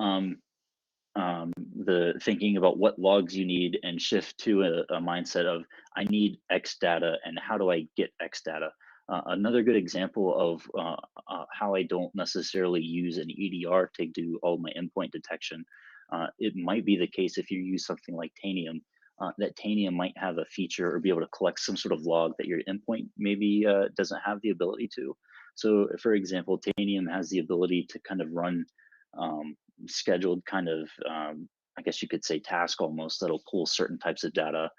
thinking about what logs you need and shift to a mindset of I need X data and how do I get X data. Another good example of how I don't necessarily use an EDR to do all my endpoint detection. It might be the case if you use something like Tanium, that Tanium might have a feature or be able to collect some sort of log that your endpoint maybe doesn't have the ability to. So, for example, Tanium has the ability to kind of run scheduled kind of, I guess you could say, task almost that'll pull certain types of data,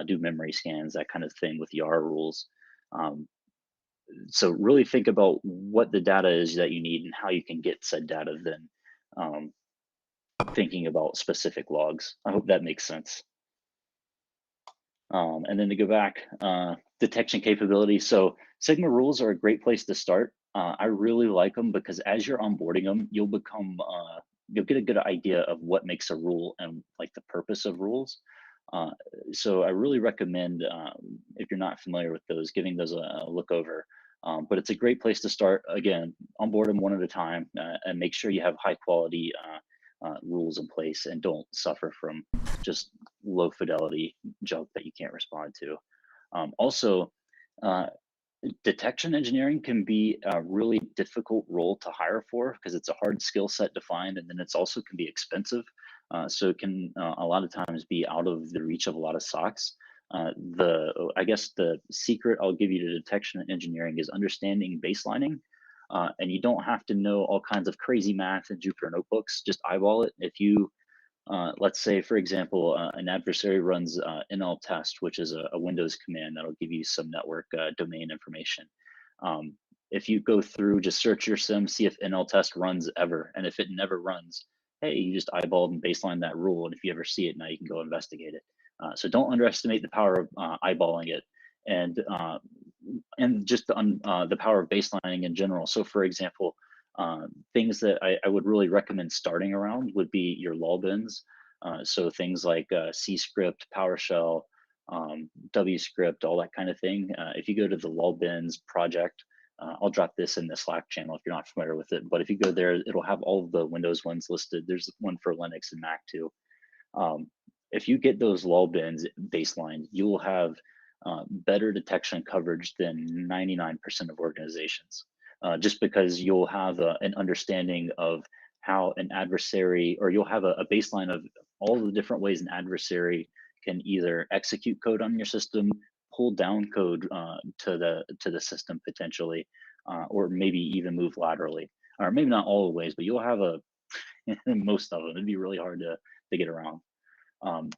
do memory scans, that kind of thing with YAR rules. Um, so really think about what the data is that you need and how you can get said data, then um, thinking about specific logs. I hope that makes sense. And then to go back, detection capability. So Sigma rules are a great place to start. I really like them because as you're onboarding them, you'll get a good idea of what makes a rule and like the purpose of rules. Uh, so I really recommend, if you're not familiar with those, giving those a look over. But it's a great place to start. Again, onboard them one at a time, and make sure you have high quality rules in place and don't suffer from just low fidelity junk that you can't respond to. Also, uh, detection engineering can be a really difficult role to hire for because it's a hard skill set to find, and then it's also can be expensive. So it can a lot of times be out of the reach of a lot of SOCs. I guess the secret I'll give you to detection engineering is understanding baselining, and you don't have to know all kinds of crazy math in Jupyter notebooks. Just eyeball it. If you let's say, for example, an adversary runs NL test, which is a Windows command that'll give you some network domain information. If you go through, just search your sim, see if NL test runs ever. And if it never runs, hey, you just eyeballed and baseline that rule. And if you ever see it, now you can go investigate it. So don't underestimate the power of eyeballing it. And just the power of baselining in general. So, for example, things that I would really recommend starting around would be your lol bins. So things like C script, PowerShell, W script, all that kind of thing. If you go to the lol bins project, I'll drop this in the Slack channel if you're not familiar with it. But if you go there, it'll have all of the Windows ones listed. There's one for Linux and Mac too. Um, if you get those lol bins baseline, you will have better detection coverage than 99% of organizations, just because you'll have an understanding of how an adversary, or you'll have a baseline of all the different ways an adversary can either execute code on your system, pull down code to the system potentially, or maybe even move laterally, or maybe not all the ways, but you'll have a most of them. It'd be really hard to get around.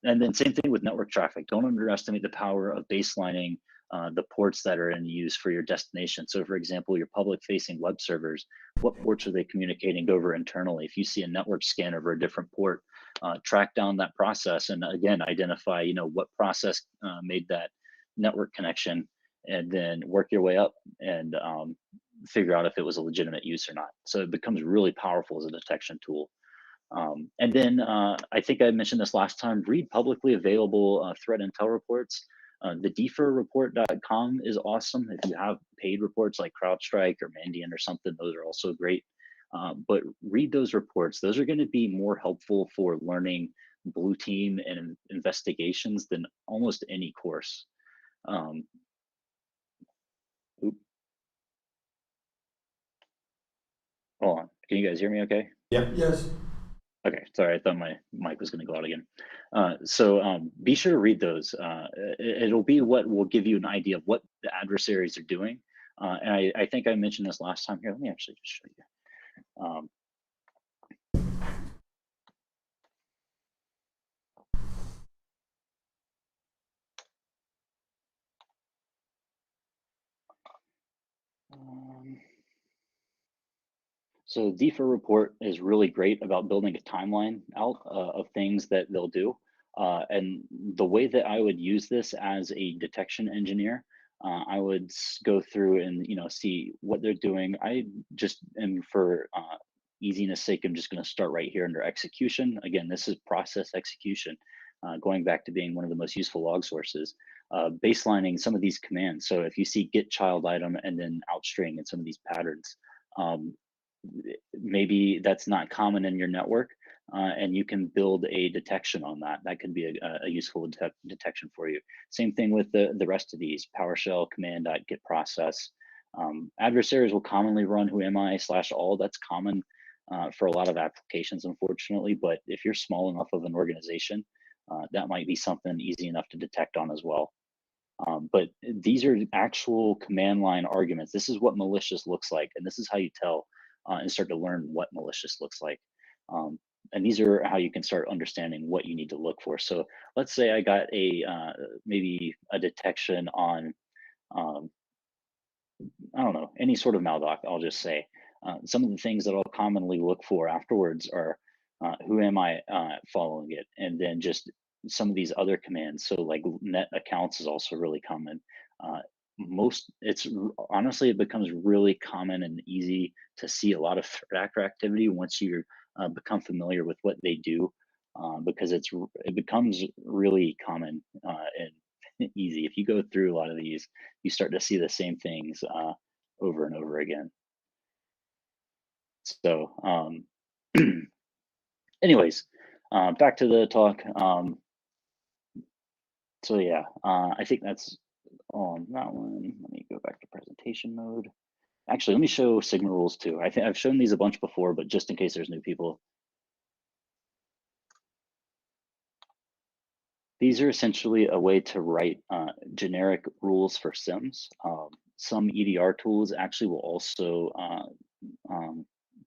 And then same thing with network traffic. Don't underestimate the power of baselining the ports that are in use for your destination. So for example, your public facing web servers, what ports are they communicating over internally? If you see a network scan over a different port, track down that process and again, identify, what process made that network connection, and then work your way up and figure out if it was a legitimate use or not. So it becomes really powerful as a detection tool. And then I think I mentioned this last time, read publicly available threat intel reports. The deferreport.com is awesome. If you have paid reports like CrowdStrike or Mandiant or something, those are also great. But read those reports. Those are going to be more helpful for learning blue team and investigations than almost any course. Oop, hold on. Can you guys hear me okay? Yep. Yes. Okay, sorry, I thought my mic was going to go out again. So be sure to read those. It'll be what will give you an idea of what the adversaries are doing. And I think I mentioned this last time here. Let me actually just show you. So DFIR report is really great about building a timeline out of things that they'll do. And the way that I would use this as a detection engineer, I would go through and see what they're doing. I just am for easiness sake, I'm just going to start right here under execution. Again, this is process execution, going back to being one of the most useful log sources. Baselining some of these commands. So if you see get child item and then outstring and some of these patterns, maybe that's not common in your network, and you can build a detection on that. That could be a useful detection for you. Same thing with the rest of these, PowerShell command.get process. Adversaries will commonly run whoami/all. That's common for a lot of applications, unfortunately, but if you're small enough of an organization, that might be something easy enough to detect on as well. But these are actual command line arguments. This is what malicious looks like, and this is how you tell and start to learn what malicious looks like. And these are how you can start understanding what you need to look for. So let's say I got a maybe a detection on, I don't know, any sort of maldoc, I'll just say. Some of the things that I'll commonly look for afterwards are who am I following it? And then just some of these other commands. So like net accounts is also really common. honestly, it becomes really common and easy to see a lot of threat actor activity once you become familiar with what they do, because it becomes really common and easy. If you go through a lot of these, you start to see the same things over and over again. So, anyways, back to the talk. So yeah, I think that's on that one. Let me go back to presentation mode. Actually, let me show Sigma rules too. I think I've shown these a bunch before, but just in case there's new people. These are essentially a way to write generic rules for SIMs. Some EDR tools actually will also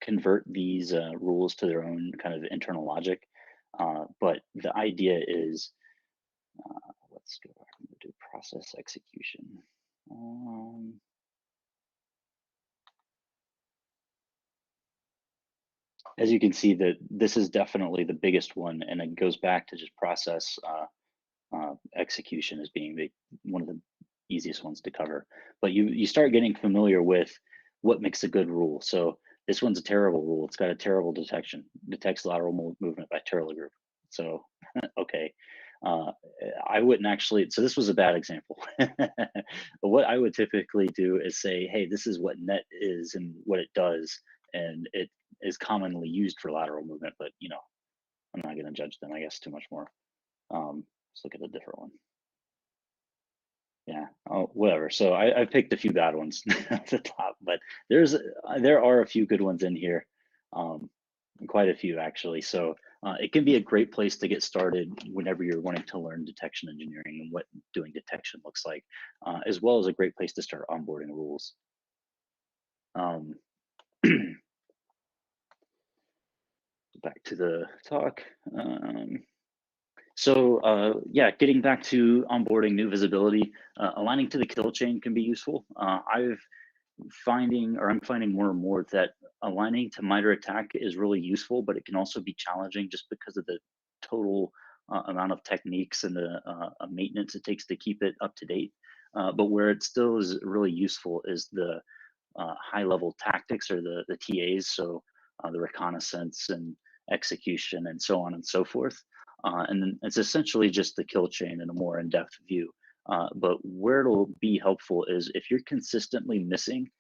convert these rules to their own kind of internal logic. But the idea is, let's go back and do process execution. As you can see, that this is definitely the biggest one, and it goes back to just process execution as being one of the easiest ones to cover. But you start getting familiar with what makes a good rule. So this one's a terrible rule. It's got a terrible detection. Detects lateral movement by terrible group. So okay, uh, I wouldn't actually. So this was a bad example. But what I would typically do is say, hey, this is what net is and what it does, and it is commonly used for lateral movement. But I'm not going to judge them, I guess, too much more. Let's look at a different one. Yeah. Oh, whatever. So I picked a few bad ones at the top, but there are a few good ones in here, um, quite a few actually. So it can be a great place to get started whenever you're wanting to learn detection engineering and what doing detection looks like, as well as a great place to start onboarding rules. Um, back to the talk. Yeah, getting back to onboarding new visibility, aligning to the kill chain can be useful. I'm finding more and more that aligning to MITRE ATT&CK is really useful, but it can also be challenging just because of the total amount of techniques and the maintenance it takes to keep it up to date. But where it still is really useful is the high level tactics, or the TAs. So the reconnaissance and execution and so on and so forth. And then it's essentially just the kill chain in a more in-depth view. But where it'll be helpful is if you're consistently missing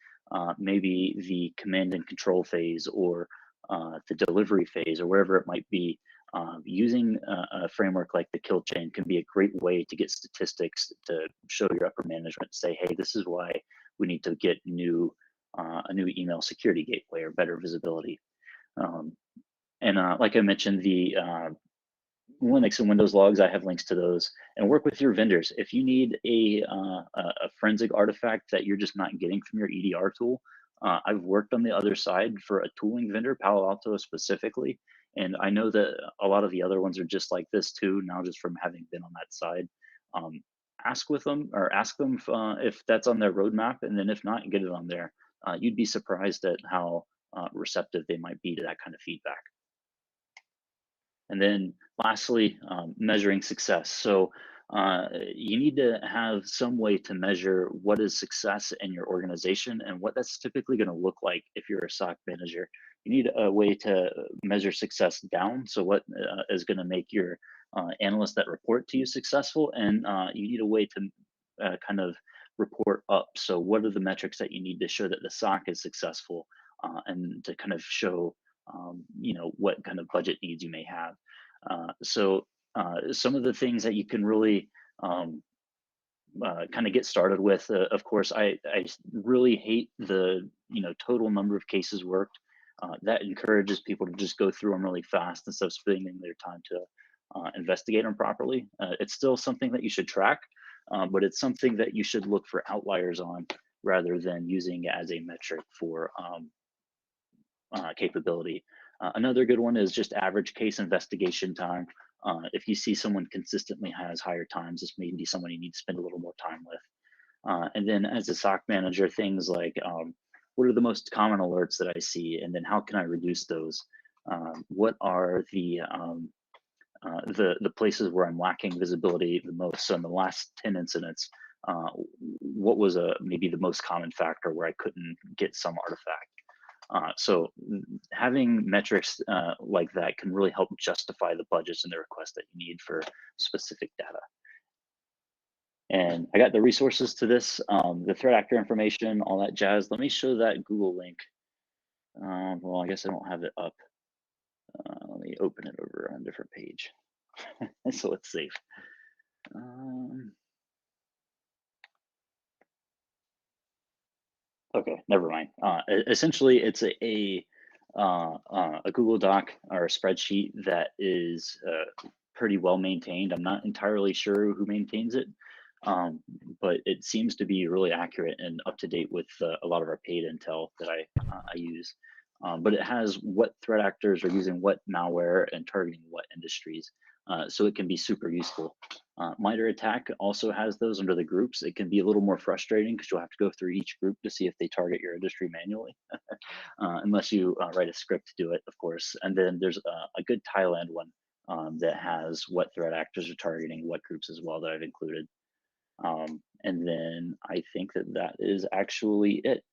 maybe the command and control phase, or the delivery phase, or wherever it might be. Using a framework like the kill chain can be a great way to get statistics to show your upper management, say, hey, this is why we need to get a new email security gateway or better visibility. And like I mentioned, the Linux and Windows logs, I have links to those, and work with your vendors. If you need a forensic artifact that you're just not getting from your EDR tool, I've worked on the other side for a tooling vendor, Palo Alto specifically, and I know that a lot of the other ones are just like this too. Now, just from having been on that side, um, ask them if that's on their roadmap, and then if not, get it on there. You'd be surprised at how receptive they might be to that kind of feedback. And then lastly, measuring success. So you need to have some way to measure what is success in your organization and what that's typically going to look like if you're a SOC manager. You need a way to measure success down. So what is going to make your analysts that report to you successful, and you need a way to kind of report up. So what are the metrics that you need to show that the SOC is successful, and to kind of show what kind of budget needs you may have. Some of the things that you can really kind of get started with, of course, I really hate the total number of cases worked. That encourages people to just go through them really fast instead of spending their time to investigate them properly. It's still something that you should track, but it's something that you should look for outliers on, rather than using it as a metric for capability. Another good one is just average case investigation time. If you see someone consistently has higher times, this may be someone you need to spend a little more time with. And then as a SOC manager, things like what are the most common alerts that I see, and then how can I reduce those? What are the places where I'm lacking visibility the most? So in the last 10 incidents, what was maybe the most common factor where I couldn't get some artifact. So having metrics like that can really help justify the budgets and the requests that you need for specific data. And I got the resources to this, the threat actor information, all that jazz. Let me show that Google link. Well, I guess I don't have it up. Let me open it over on a different page. So it's safe. Okay, never mind. Essentially, it's a Google Doc or a spreadsheet that is pretty well maintained. I'm not entirely sure who maintains it, but it seems to be really accurate and up to date with a lot of our paid intel that I use. But it has what threat actors are using what malware and targeting what industries. So it can be super useful. MITRE ATT&CK also has those under the groups. It can be a little more frustrating because you'll have to go through each group to see if they target your industry manually, unless you write a script to do it, of course. And then there's a good Thailand one that has what threat actors are targeting, what groups as well that I've included. And then I think that is actually it.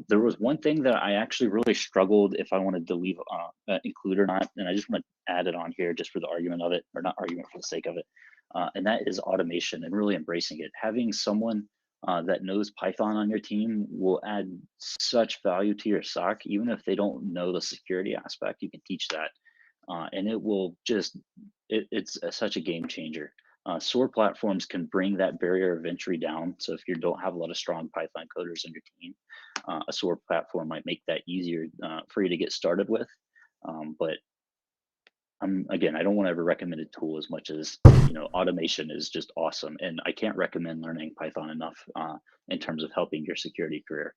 There was one thing that I actually really struggled if I wanted to leave include or not, and I just want to add it on here just for the argument of it, or not argument for the sake of it, and that is automation and really embracing it. Having someone that knows Python on your team will add such value to your SOC, even if they don't know the security aspect. You can teach that, and it will just it's such a game changer. SOAR platforms can bring that barrier of entry down. So if you don't have a lot of strong Python coders on your team, a SOAR platform might make that easier for you to get started with. But again, I don't want to ever recommend a tool as much as, automation is just awesome. And I can't recommend learning Python enough in terms of helping your security career.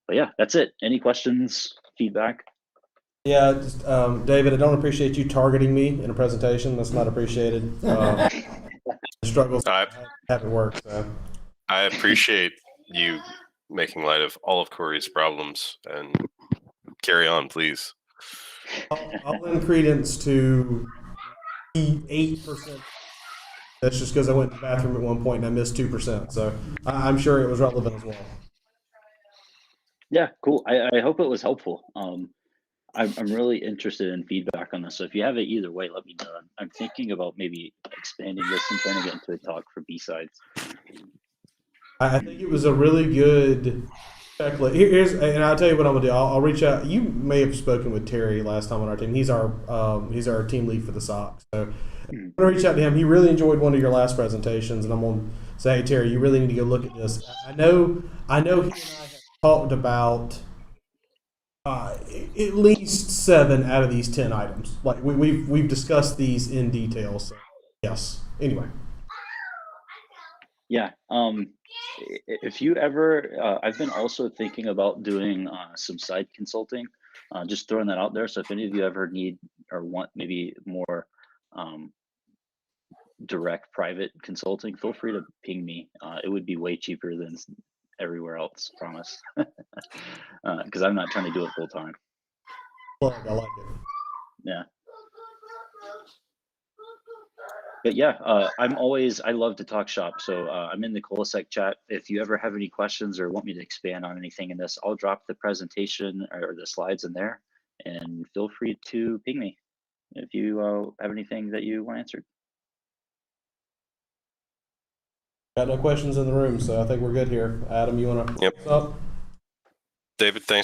But yeah, that's it. Any questions, feedback? Yeah, just, David, I don't appreciate you targeting me in a presentation. That's not appreciated. Struggles have it work. So. I appreciate you making light of all of Corey's problems, and carry on, please. I'll lend credence to 8%. That's just because I went to the bathroom at one point and I missed 2%. So I'm sure it was relevant as well. Yeah, cool. I hope it was helpful. I'm really interested in feedback on this. So if you have it either way, let me know. I'm thinking about maybe expanding this and turning it into a talk for B-sides. I think it was a really good checklist. And I'll tell you what I'm gonna do. I'll reach out. You may have spoken with Terry last time on our team. He's our team lead for the SOC. So I'm gonna reach out to him. He really enjoyed one of your last presentations, and I'm gonna say, hey Terry, you really need to go look at this. I know he and I have talked about at least 7 out of these 10 items. Like we've discussed these in detail. So yes. Anyway. Yeah. If you ever, I've been also thinking about doing some side consulting. Just throwing that out there. So if any of you ever need or want maybe more direct private consulting, feel free to ping me. It would be way cheaper than everywhere else, promise. Because I'm not trying to do it full time. I like it. Yeah. But yeah, I love to talk shop. So I'm in the Colasec chat. If you ever have any questions or want me to expand on anything in this, I'll drop the presentation or the slides in there, and feel free to ping me if you have anything that you want answered. Got no questions in the room, so I think we're good here. Adam, you want to? Yep. Up? David, thanks